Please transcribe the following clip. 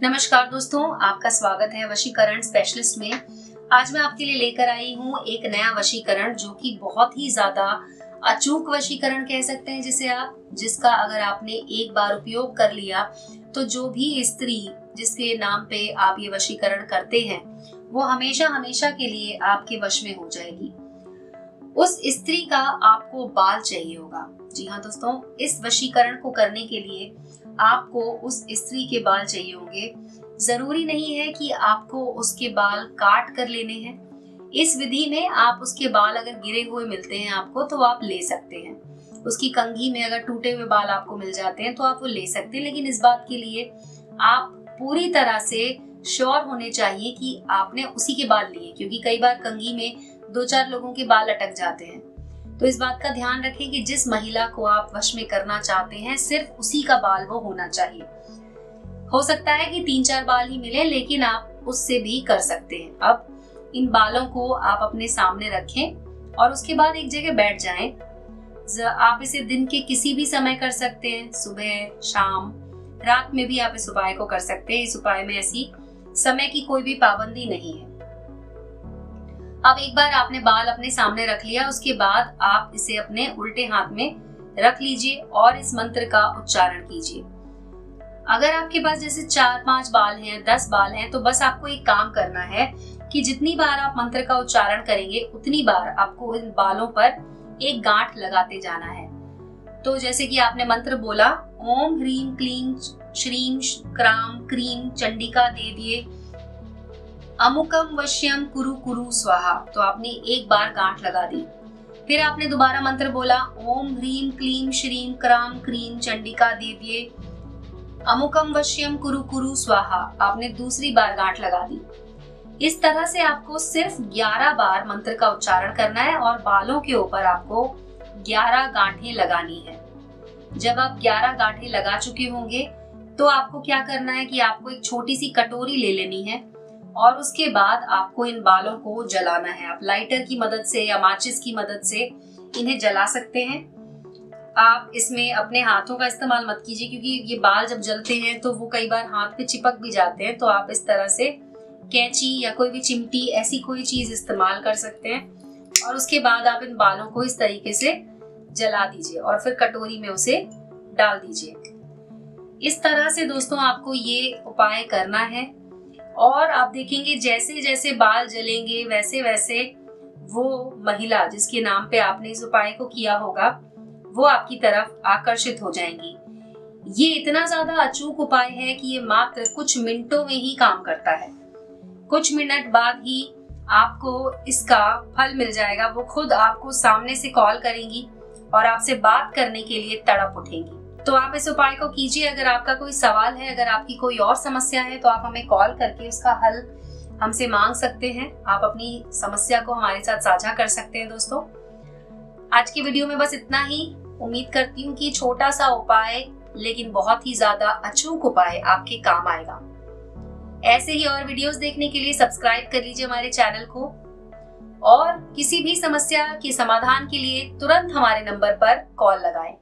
नमस्कार दोस्तों, आपका स्वागत है वशीकरण स्पेशलिस्ट में। आज मैं आपके लिए लेकर आई हूँ एक नया वशीकरण जो कि बहुत ही ज्यादा अचूक वशीकरण कह सकते हैं जिसका अगर आपने एक बार उपयोग कर लिया तो जो भी स्त्री जिसके नाम पे आप ये वशीकरण करते हैं वो हमेशा हमेशा के लिए आपके वश में हो जाएगी। उस स्त्री का आपको बाल चाहिए होगा। जी हाँ दोस्तों, इस वशीकरण को करने के लिए आपको उस स्त्री के बाल चाहिए होंगे। जरूरी नहीं है कि आपको उसके बाल काट कर लेने हैं। इस विधि में आप उसके बाल अगर गिरे हुए मिलते हैं आपको तो आप ले सकते हैं। उसकी कंघी में अगर टूटे हुए बाल आपको मिल जाते हैं तो आप वो ले सकते हैं, लेकिन इस बात के लिए आप पूरी तरह से श्योर होने चाहिए कि आपने उसी के बाल लिए, क्योंकि कई बार कंघी में 2-4 लोगों के बाल अटक जाते हैं। तो इस बात का ध्यान रखें कि जिस महिला को आप वश में करना चाहते हैं सिर्फ उसी का बाल वो होना चाहिए। हो सकता है कि 3-4 बाल ही मिले, लेकिन आप उससे भी कर सकते हैं। अब इन बालों को आप अपने सामने रखें और उसके बाद एक जगह बैठ जाएं। आप इसे दिन के किसी भी समय कर सकते हैं, सुबह, शाम, रात में भी आप इस उपाय को कर सकते हैं। इस उपाय में ऐसी समय की कोई भी पाबंदी नहीं है। अब एक बार आपने बाल अपने सामने रख लिया, उसके बाद आप इसे अपने उल्टे हाथ में रख लीजिए और इस मंत्र का उच्चारण कीजिए। अगर आपके पास जैसे 4-5 बाल हैं, 10 बाल हैं, तो बस आपको एक काम करना है कि जितनी बार आप मंत्र का उच्चारण करेंगे उतनी बार आपको इन बालों पर एक गांठ लगाते जाना है। तो जैसे कि आपने मंत्र बोला, ओम ह्रीम क्लीम श्रीम क्राम क्रीम चंडिका देव्ये अमुकम वश्यम कुरु कुरु स्वाहा, तो आपने एक बार गांठ लगा दी। फिर आपने दोबारा मंत्र बोला, ओम ह्रीम क्लीम श्रीम क्राम क्रीम चंडिका देव्ये अमुकम वश्यम कुरु कुरु स्वाहा, आपने दूसरी बार गांठ लगा दी। इस तरह से आपको सिर्फ 11 बार मंत्र का उच्चारण करना है और बालों के ऊपर आपको 11 गांठें लगानी है। जब आप 11 गांठें लगा चुके होंगे तो आपको क्या करना है कि आपको एक छोटी सी कटोरी ले लेनी है और उसके बाद आपको इन बालों को जलाना है। आप लाइटर की मदद से या माचिस की मदद से इन्हें जला सकते हैं। आप इसमें अपने हाथों का इस्तेमाल मत कीजिए, क्योंकि ये बाल जब जलते हैं तो वो कई बार हाथ पे चिपक भी जाते हैं। तो आप इस तरह से कैंची या कोई भी चिमटी ऐसी कोई चीज इस्तेमाल कर सकते हैं और उसके बाद आप इन बालों को इस तरीके से जला दीजिए और फिर कटोरी में उसे डाल दीजिए। इस तरह से दोस्तों आपको ये उपाय करना है और आप देखेंगे जैसे जैसे बाल जलेंगे वैसे वैसे वो महिला जिसके नाम पे आपने इस उपाय को किया होगा वो आपकी तरफ आकर्षित हो जाएंगी। ये इतना ज्यादा अचूक उपाय है कि ये मात्र कुछ मिनटों में ही काम करता है। कुछ मिनट बाद ही आपको इसका फल मिल जाएगा। वो खुद आपको सामने से कॉल करेंगी और आपसे बात करने के लिए तड़प उठेंगी। तो आप इस उपाय को कीजिए। अगर आपका कोई सवाल है, अगर आपकी कोई और समस्या है, तो आप हमें कॉल करके उसका हल हमसे मांग सकते हैं। आप अपनी समस्या को हमारे साथ साझा कर सकते हैं। दोस्तों, आज की वीडियो में बस इतना ही। उम्मीद करती हूँ कि छोटा सा उपाय लेकिन बहुत ही ज्यादा अचूक उपाय आपके काम आएगा। ऐसे ही और वीडियोस देखने के लिए सब्सक्राइब कर लीजिए हमारे चैनल को और किसी भी समस्या के समाधान के लिए तुरंत हमारे नंबर पर कॉल लगाएं।